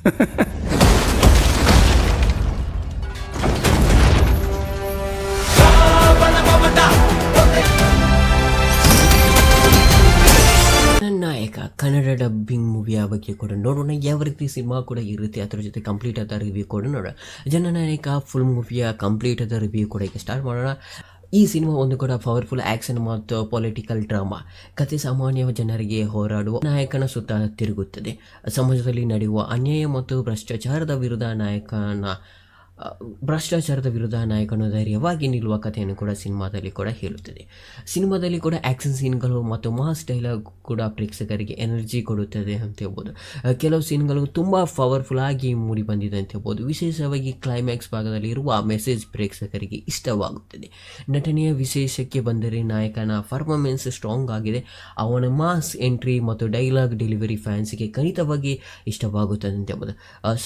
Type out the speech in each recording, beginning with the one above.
ನಾಯಕ ಕನ್ನಡ ಡಬ್ಬಿಂಗ್ ಮೂವಿಯ ಬಗ್ಗೆ ಕೂಡ ನೋಡೋಣ, ಯಾವ ರೀತಿ ಸಿನಿಮಾ ಕೂಡ ಇರುತ್ತೆ, ಅದರ ಜೊತೆ ಕಂಪ್ಲೀಟ್ ಆದ ರಿವ್ಯೂ ಕೂಡ ನೋಡೋಣ. ಜನನಾಯಕ ಫುಲ್ ಮೂವಿಯ ಕಂಪ್ಲೀಟ್ ಆದ ರಿವ್ಯೂ ಕೂಡ ಈಗ ಸ್ಟಾರ್ಟ್ ಮಾಡೋಣ. ಈ ಸಿನಿಮಾ ಒಂದು ಕೂಡ ಪವರ್ಫುಲ್ ಆ್ಯಕ್ಷನ್ ಮತ್ತು ಪೊಲಿಟಿಕಲ್ ಡ್ರಾಮಾ. ಕತೆ ಸಾಮಾನ್ಯ ಜನರಿಗೆ ಹೋರಾಡುವ ನಾಯಕನ ಸುತ್ತ ತಿರುಗುತ್ತದೆ. ಸಮಾಜದಲ್ಲಿ ನಡೆಯುವ ಅನ್ಯಾಯ ಮತ್ತು ಭ್ರಷ್ಟಾಚಾರದ ವಿರುದ್ಧ ನಾಯಕನು ಧೈರ್ಯವಾಗಿ ನಿಲ್ಲುವ ಕಥೆಯನ್ನು ಕೂಡ ಸಿನಿಮಾದಲ್ಲಿ ಕೂಡ ಹೇಳುತ್ತದೆ. ಸಿನಿಮಾದಲ್ಲಿ ಕೂಡ ಆ್ಯಕ್ಷನ್ ಸೀನ್ಗಳು ಮತ್ತು ಮಾಸ್ ಡೈಲಾಗ್ ಕೂಡ ಪ್ರೇಕ್ಷಕರಿಗೆ ಎನರ್ಜಿ ಕೊಡುತ್ತದೆ ಅಂತ ಹೇಳ್ಬೋದು. ಕೆಲವು ಸೀನ್ಗಳು ತುಂಬ ಪವರ್ಫುಲ್ ಆಗಿ ಮೂಡಿ ಬಂದಿದೆ ಅಂತ ಹೇಳ್ಬೋದು. ವಿಶೇಷವಾಗಿ ಕ್ಲೈಮ್ಯಾಕ್ಸ್ ಭಾಗದಲ್ಲಿ ಇರುವ ಮೆಸೇಜ್ ಪ್ರೇಕ್ಷಕರಿಗೆ ಇಷ್ಟವಾಗುತ್ತದೆ. ನಟನೆಯ ವಿಶೇಷಕ್ಕೆ ಬಂದರೆ ನಾಯಕನ ಪರ್ಫಾರ್ಮೆನ್ಸ್ ಸ್ಟ್ರಾಂಗ್ ಆಗಿದೆ. ಅವನ ಮಾಸ್ ಎಂಟ್ರಿ ಮತ್ತು ಡೈಲಾಗ್ ಡೆಲಿವರಿ ಫ್ಯಾನ್ಸ್ಗೆ ಖಂಡಿತವಾಗಿ ಇಷ್ಟವಾಗುತ್ತದೆ ಅಂತ ಹೇಳ್ಬೋದು.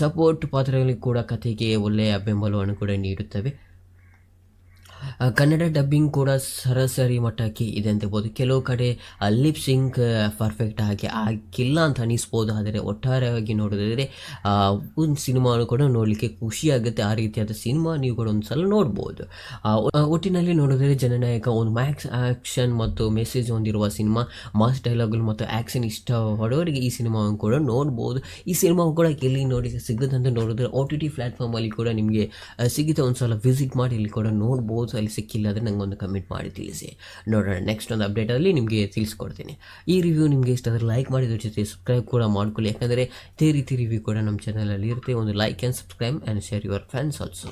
ಸಪೋರ್ಟ್ ಪಾತ್ರಗಳಲ್ಲಿ ಕೂಡ ಕಥೆಗೆ ಒಳ್ಳೆಯ ಬೆಂಬಲವನ್ನು ಕೂಡ ನೀಡುತ್ತವೆ. ಕನ್ನಡ ಡಬ್ಬಿಂಗ್ ಕೂಡ ಸರಾಸರಿ ಮಟ್ಟಕ್ಕೆ ಇದೆ ಅಂತ ಹೇಳ್ಬೋದು. ಕೆಲವು ಕಡೆ ಲಿಪ್ ಸಿಂಕ್ ಪರ್ಫೆಕ್ಟ್ ಆಗಿ ಆಗಿಲ್ಲ ಅಂತ ಅನಿಸ್ಬೋದು. ಆದರೆ ಒಟ್ಟಾರೆಯಾಗಿ ನೋಡಿದರೆ ಒಂದು ಸಿನಿಮಾನು ಕೂಡ ನೋಡಲಿಕ್ಕೆ ಖುಷಿಯಾಗುತ್ತೆ. ಆ ರೀತಿಯಾದ ಸಿನಿಮಾ ನೀವು ಕೂಡ ಒಂದು ಸಲ ನೋಡ್ಬೋದು. ಒಟ್ಟಿನಲ್ಲಿ ನೋಡಿದರೆ ಜನನಾಯಕ ಒಂದು ಮ್ಯಾಕ್ಸ್ ಆ್ಯಕ್ಷನ್ ಮತ್ತು ಮೆಸೇಜ್ ಹೊಂದಿರುವ ಸಿನಿಮಾ. ಮಾಸ್ ಡೈಲಾಗ್ಗಳು ಮತ್ತು ಆ್ಯಕ್ಷನ್ ಇಷ್ಟಪಡೋರಿಗೆ ಈ ಸಿನಿಮಾವನ್ನು ಕೂಡ ನೋಡ್ಬೋದು. ಈ ಸಿನಿಮಾ ಕೂಡ ಎಲ್ಲಿ ನೋಡಿ ಸಿಗದಂತ ನೋಡಿದ್ರೆ OTT ಪ್ಲ್ಯಾಟ್ಫಾರ್ಮಲ್ಲಿ ಕೂಡ ನಿಮಗೆ ಸಿಗುತ್ತೆ. ಒಂದು ಸಲ ವಿಸಿಟ್ ಮಾಡಿ ಇಲ್ಲಿ ಕೂಡ ನೋಡ್ಬೋದು. ಅಲ್ಲಿ ಸಿಕ್ಕಿಲ್ಲ ಅಂದರೆ ನಂಗೆ ಒಂದು ಕಮೆಂಟ್ ಮಾಡಿ ತಿಳಿಸಿ, ನೋಡೋಣ. ನೆಕ್ಸ್ಟ್ ಒಂದು ಅಪ್ಡೇಟಲ್ಲಿ ನಿಮಗೆ ತಿಳಿಸ್ಕೊಡ್ತೀನಿ. ಈ ರಿವ್ಯೂ ನಿಮಗೆ ಇಷ್ಟ ಆದರೆ ಲೈಕ್ ಮಾಡಿದ್ರ ಜೊತೆ ಸಬ್ಸ್ಕ್ರೈಬ್ ಕೂಡ ಮಾಡ್ಕೊಳ್ಳಿ, ಯಾಕಂದರೆ ಇದೇ ರೀತಿ ರಿವ್ಯೂ ಕೂಡ ನಮ್ಮ ಚಾನಲಲ್ಲಿ ಇರುತ್ತೆ. ಒಂದು like and subscribe and share your friends also.